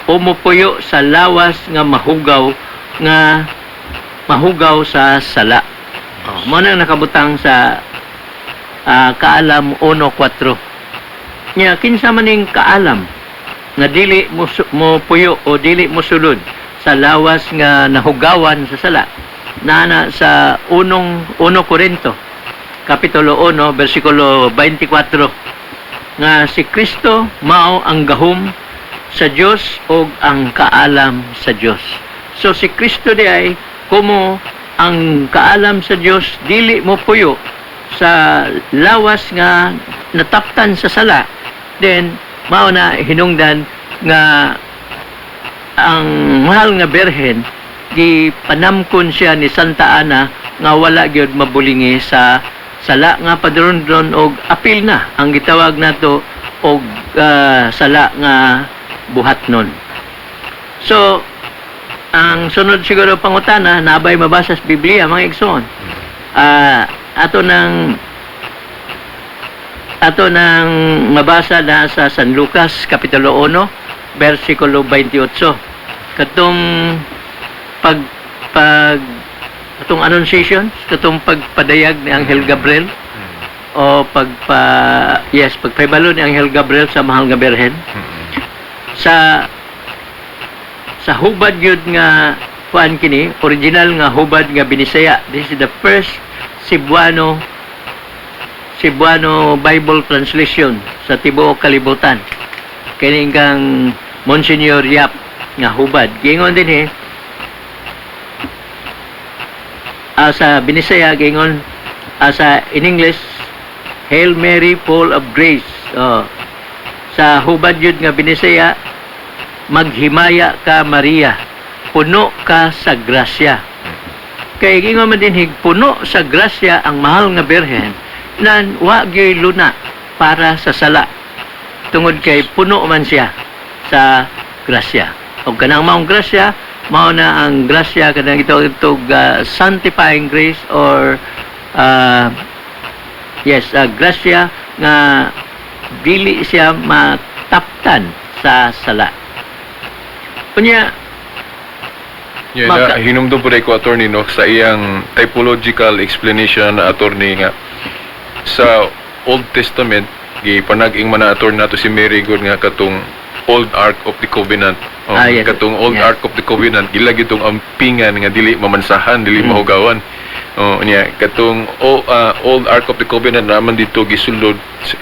o mopuyo sa lawas nga mahugaw sa sala. Mo nang nakabutang sa kaalam 1:4. Nya kinsa man ning kaalam nga dili mo puyo o dili mosulod sa lawas nga nahugawan sa sala. Nana sa 1 Korinto Kapitulo 1 versikulo 24 nga si Kristo mao ang gahom sa Dios o ang kaalam sa Dios. So si Kristo di ay kumo ang kaalam sa Dios dili mo puyo sa lawas nga nataptan sa sala, then mao na hinungdan nga ang mahal nga berhen di panamkon siya ni Santa Ana nga wala gyud mabulingi sa sala nga padron-dron og apil na ang gitawag nato og sala nga buhatnon. So ang sunod siguro pangutana nabay mabasa sa Biblia mga igsoon. Ato nang mabasa na sa San Lucas Kapitulo 1 versikulo 28. Katong katong annunciation, katong pagpadayag ni Anghel Gabriel o pagpaibalo ni Anghel Gabriel sa mahal nga berhen. Sa hubad yun nga kuan kini, original nga hubad nga binisaya. This is the first Cebuano Bible translation sa tibuok kalibutan. Kini kang Monsignor Yap nga hubad. Gingon din sa binisaya gingon in English, Hail Mary full of grace. Sa hubad yun nga binisaya, maghimaya ka Maria, puno ka sa grasya. Kay gingon man din puno sa grasya ang mahal nga berhen nan wa gyud luna para sa sala. Tungod kay puno man siya sa grasya. O kanang maong grasya, mao na ang grasya kanang itog sanctifying grace or grasya nga dili siya mataptan sa sala. Kunya hinumdum po ko attorney no sa iyang typological explanation na attorney nga sa Old Testament gipanag-ing man attorney nato si Mary God nga katong Old Ark of the Covenant. Yes, katong Old yes. Ark of the Covenant gila gitong ampingan nga dili mamansahan, dili mahugawan. Katong Old Ark of the Covenant naman dito gisulod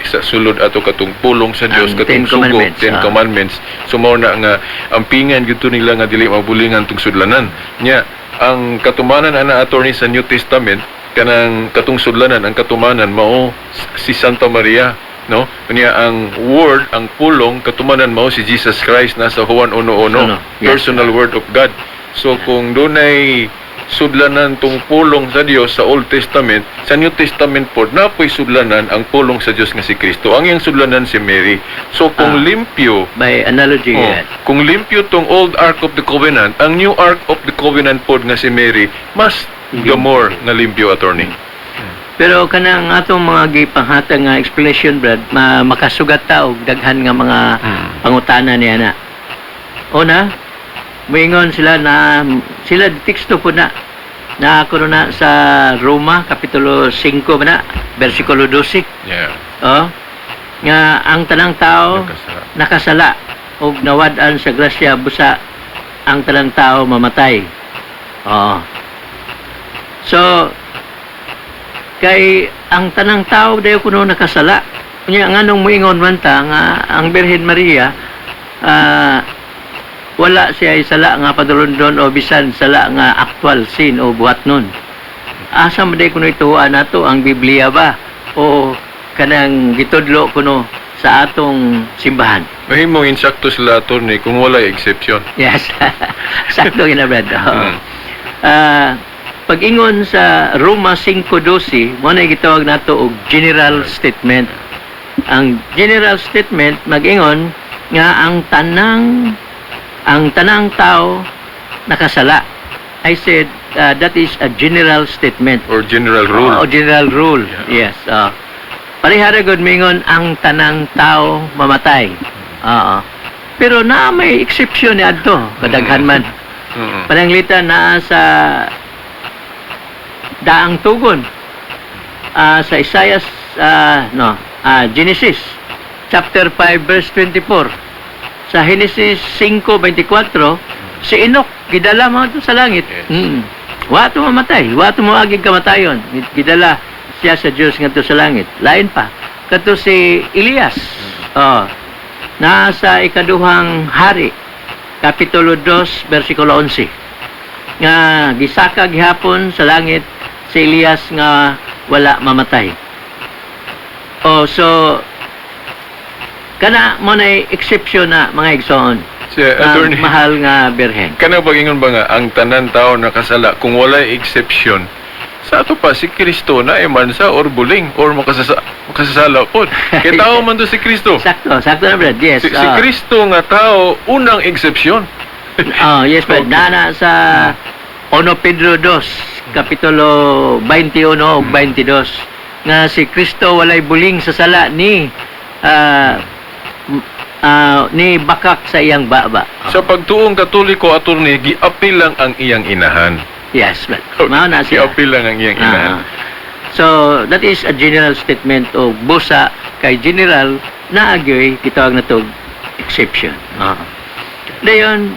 sa sulod ato katong pulong sa Dios, katong sugo, Ten Commandments. So mao na nga ampingan gito nila nga dili mabulingan tong sudlanan. Nya ang katumanan ana attorney sa New Testament kanang katong sudlanan, ang katumanan mao si Santa Maria, no? Kanya ang word, ang pulong katumanan mao si Jesus Christ nasa Juan 1:1, personal word of God. So kung dunay sudlanan tong pulong sa Dios sa Old Testament, sa New Testament po napoy sudlanan ang pulong sa Dios nga si Kristo. Ang iyang sudlanan si Mary. So kung limpyo by analogy kung limpyo tong Old Ark of the Covenant, ang New Ark of the Covenant po nga si Mary, mas gamor nga limpyo attorney. Pero kanang atong mga gipanghatag nga explanation brad makasugat ta og daghan nga mga pangutana niya na. Una, moingon sila teksto po na ako na sa Roma Kapitulo 5 na versikulo 12. Yeah. Nga ang tanang tao nakasala og nawad-an sa grasya busa ang tanang tao mamatay. So kay ang tanang tao dayo kuno nakasala. Kunya nganong moingon man ta nga ang Birhen Maria wala siya sala nga padulondon o bisan sala nga actual sin o buhatnon. Asa man day kuno ituan nato ang Biblia ba o kanang gitudlo kuno sa atong simbahan? Mahimong insakto sila attorney kung wala exception. Yes. Sakto ginabrad. Pag-ingon sa Roma 5:12, mo na gitawag nato og general statement. Ang general statement mag-ingon nga ang tanang tao nakasala. I said that is a general statement. Or general rule. O general rule. Yeah. Yes. Parihara gud mingon ang tanang tao mamatay. Oo. Pero na may exception ni adto kadaghan man. Mm-mm. Pananglitan na sa daang tugon sa Isaiah Genesis chapter 5 verse 24. Sa Genesis 5:24 si Enoch gidala mo to sa langit. Yes. Wa to mamatay, wa to moagig kamatayon. Gidala siya sa Dios ngadto sa langit. Lain pa kadto si Elias. Nasa ikaduhang hari kapitulo 2 bersikulo 11 nga gisaka gihapon sa langit si Elias nga wala mamatay. So kana mo na exception na mga igsoon. Si attorney, Mahal nga birhen. kanang pagingon ba nga ang tanan tao nakasala kung wala exception sa ato pa si Kristo na emansa or buling or makasasala po. Kaya tao man to si Kristo. Sakto na Brad. Yes. Si Kristo nga tao unang exception. Yes Brad. Okay. Nana sa 1 Pedro 2 kapitulo 21 o 22 nga si Kristo walay buling sa sala ni bakak sa iyang baba. Sa pagtuong Katoliko attorney giapil lang ang iyang inahan. Yes, but mao na siya. Giapil lang ang iyang inahan. So, that is a general statement o busa kay general na agyoy kitawag na to exception. Dayon,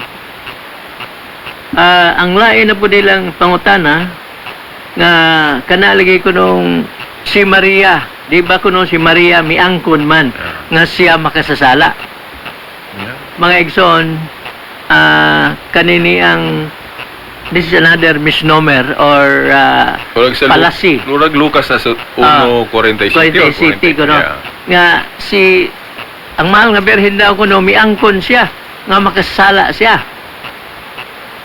ang lain na po nilang pangutana nga kanalagay ko nung si Maria, di ba ko nung si Maria miangkon man nga siya makasasala. Mga igsoon, kanini ang this is another misnomer or fallacy. Lurag Lucas na sa 1:47. 47 ko no. Yeah. Nga si ang mahal nga birhen daw ko no miangkon siya nga makasala siya.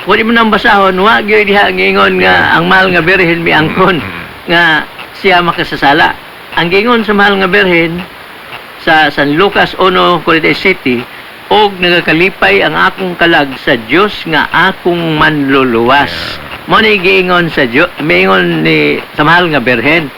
Kung di mo nang basahon, wag yun diha gingon nga ang mahal nga birhen miangkon nga siya makasasala. Ang gingon sa mahal nga birhen sa San Lucas 1:47 og nagakalipay ang akong kalag sa Dios nga akong manluluwas. Mo ni giingon sa Dios, miingon ni sa mahal nga birhen.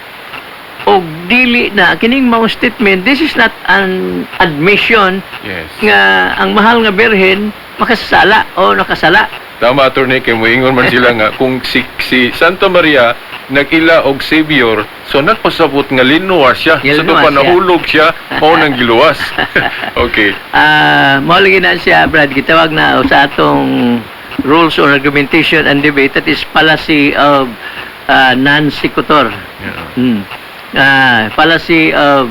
Og dili na kining mga statement, this is not an admission Yes. nga ang mahal nga birhen makasala o nakasala. Tama, attorney, kay moingon man sila nga kung si Santa Maria nag-ila og Savior, so nagpasabot nga linuwas siya. Sa Linuwas pa siya. nahulog siya o nang giluwas. Okay. Mao lagi na siya, Brad, gitawag na sa atong rules on argumentation and debate, that is fallacy of non sequitur. Fallacy of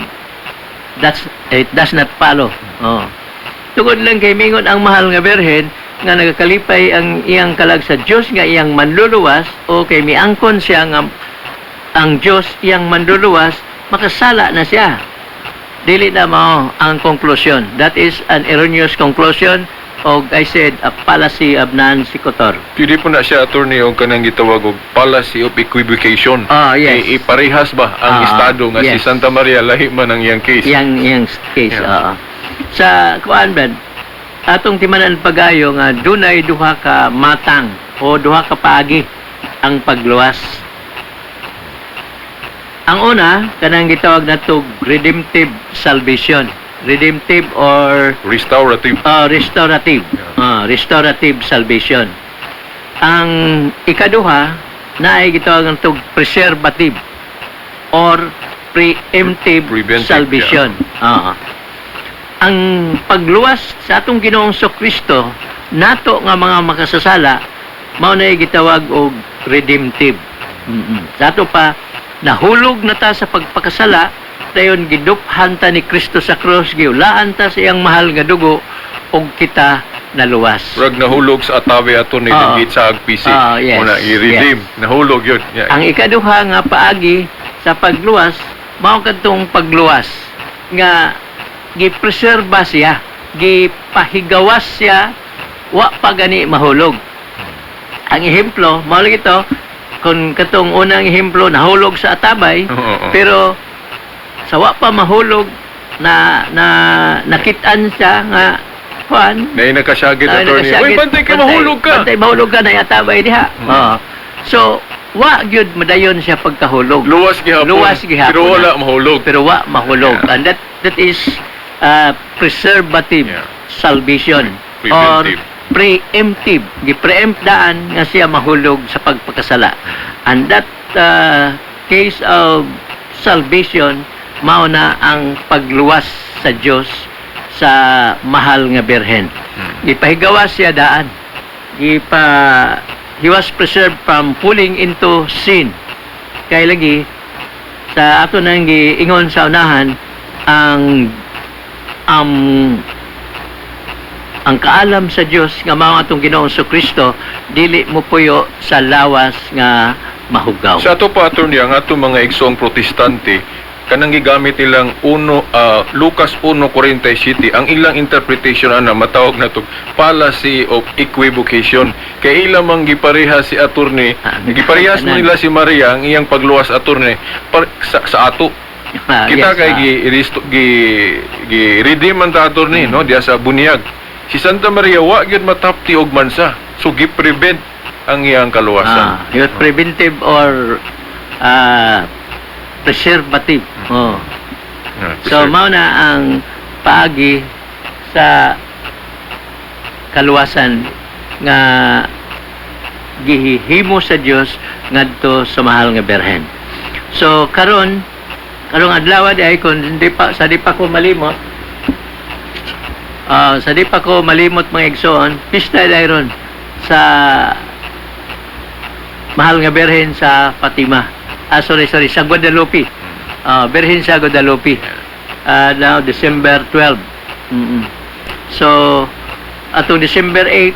it does not follow. Tungod lang kay mingon ang mahal nga birhen nga nagakalipay ang iyang kalag sa Dios nga iyang manluluwas o kay miangkon siya nga ang Dios iyang manluluwas, makasala na siya. Dili na mao ang conclusion. That is an erroneous conclusion o I said a fallacy of non sequitur. Pwede po na siya, attorney, o kanang gitawag og policy of equivocation. Yes. Iparehas ba ang estado nga si yes. Santa Maria lahi man ang iyang case? Iyang case, Yeah. Sa kuan Brad, atong timanan pagayo nga dunay duha ka matang o duha ka paagi ang pagluwas. Ang una kanang gitawag nato redemptive salvation. Redemptive or Restorative. restorative. Restorative salvation. Ang ikaduha naay gitawag nato preservative or preemptive Preventive, salvation. Ang pagluwas sa atong Ginoong Kristo nato nga mga makasasala mao na gitawag og redemptive. Sa ato pa nahulog na ta sa pagpakasala dayon giduphan ta ni Kristo sa krus, giulaan ta sa iyang mahal nga dugo ug kita naluwas. Rag nahulog sa atawe ato ni dinggit sa agpisi. Yes, Muna i-redeem. Nahulog yun. Yeah. Ang ikaduha nga paagi sa pagluwas mao kadtong pagluwas nga gipreserba siya, gipahigawas siya, wa pa gani mahulog. Ang ehemplo, mao lang ito, kung katong unang ehemplo nahulog sa atabay, pero sa wa pa mahulog na nakitaan siya nga kuan Nay nakasagit, attorney. Uy, bantay ka, mahulog ka. Bantay mahulog ka na atabay diha. So, wa gyud madayon siya pagkahulog. Luwas gihapon. Luwas gihapon. Pero wala mahulog. Pero wa mahulog. Yeah. And that is preservative Yeah. salvation. Preventive. Or preemptive. Gi-preempt daan nga siya mahulog sa pagpakasala. And that case of salvation mao na ang pagluwas sa Dios sa mahal nga birhen. Gipahigawas siya daan. He was preserved from falling into sin. Kaya lagi sa ato nang giingon sa unahan ang kaalam sa Dios nga mao atong Ginoong Kristo dili mo puyo sa lawas nga mahugaw. Sa ato pa attorney, ang ato mga igsoong protestante, kanang gigamit nilang Lucas 1:47, ang ilang interpretation ana matawag na to fallacy of equivocation. Kay ilang mang gipareha si attorney, giparehas mo nila si Maria ang iyang pagluwas attorney sa ato. Kita kay gi-redeem man ta attorney no diya sa bunyag. Si Santa Maria wa gyud matapti og mansa. So gi-prevent ang iyang kaluwasan. Yung preventive or preservative. Oh. So, mao na ang paagi sa kaluwasan nga gihimo sa Dios ngadto sa mahal nga birhen. So, karong adlaw ay kung di pa ko malimot, mga igsoon, pista dayron sa mahal nga birhen sa Fatima. Sa Guadalupe. Birhen sa Guadalupe. Now, December 12. So, atong December 8,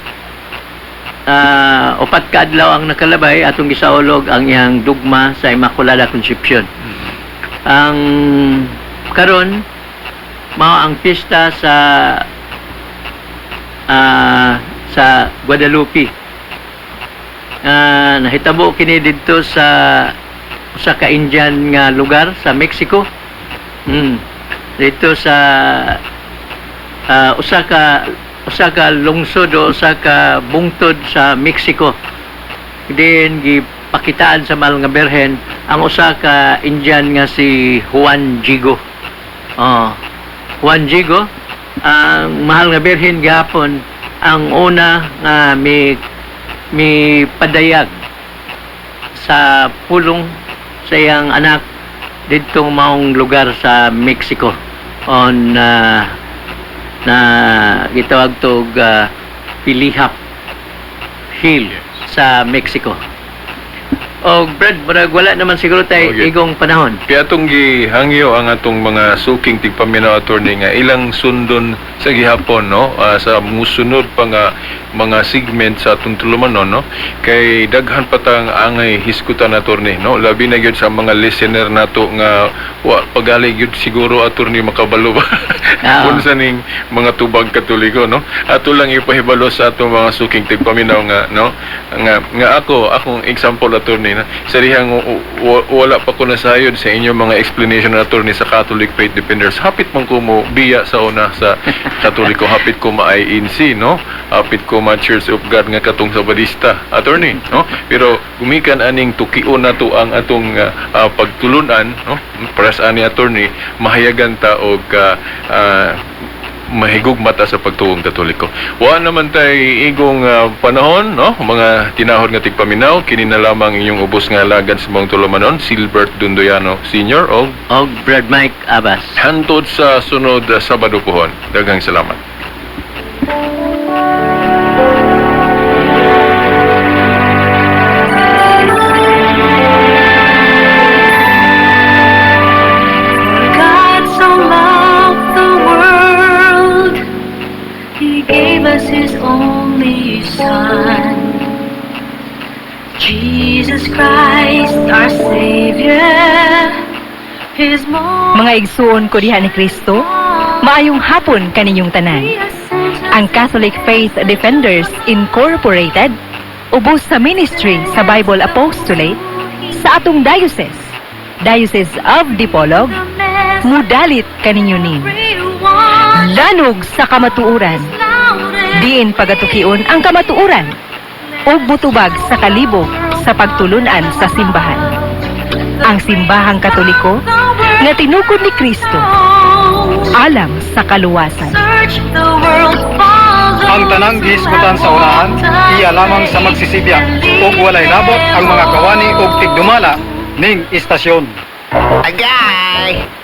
upat ka adlaw ang nakalabay, atong gisaulog ang iyang dugma sa Immaculada Concepcion. Ang karon mao ang pista sa Guadalupe. Nahitabo kini didto sa usa ka Indian nga lugar sa Mexico. Dito sa usa ka lungsod o usa ka bungtod sa Mexico. Then gipakitaan sa mahal nga birhen ang usa ka Indian nga si Juan Diego. Juan Diego, ang mahal nga birhen gihapon ang una nga may padayag sa pulong sa iyang anak didtong maong lugar sa Mexico on na gitawag tog Pilihap Hill sa Mexico. O Brad, wala naman siguro tayo igong panahon. Kaya atong gihangyo ang atong mga suking tigpaminaw attorney nga ilang sundon sa gihapon no sa musunod pa nga mga segment sa atong tulumanon no kay daghan patang angay hiskutan attorney no labi na gyud sa mga listener nato nga wa pagali gyud siguro attorney makabalo ba unsa ning mga tubag katoliko no ato lang ipahibalo sa atong mga suking tigpaminaw nga no nga akong example attorney na sa dihang wala pa ko nasayod sa inyong mga explanation attorney sa Catholic Faith Defenders. Hapit man ko mo biya sa una sa Katoliko, hapit ko ma-INC, no? Hapit ko ma-Church of God nga katong Sabadista, attorney, no? Pero gumikan aning tukion na to ang atong pagtulunan, no? Para sa ani attorney, mahayagan ta og mahigugma ta sa pagtuong Katoliko. Wa naman tay igong panahon, no? Mga tinahod nga tigpaminaw, kini na lamang inyong ubos nga alagad sa mga tulumanon, Silbert Dundoyano Sr. og Brad Mike Abbas. hantod sa sunod Sabado pohon. Daghang salamat. God so loved the world, He gave us His only Son, Jesus Christ, our Savior. His Mga igsoon ko diha ni Kristo, maayong hapon kaninyong tanan. Ang Catholic Faith Defenders Incorporated, ubos sa ministry sa Bible Apostolate sa atong Diocese of Dipolog, mudalit kaninyo nin. Lanog sa kamatuuran, diin pagatukion ang kamatuuran, ug butubag sa kalibog sa pagtulunan sa simbahan. Ang simbahang Katoliko nga tinukod ni Kristo alang sa kaluwasan. Ang tanang gihisgutan sa unahan, iya lamang sa magsisibya ug walay labot ang mga kawani ug tigdumala ning istasyon. Agay!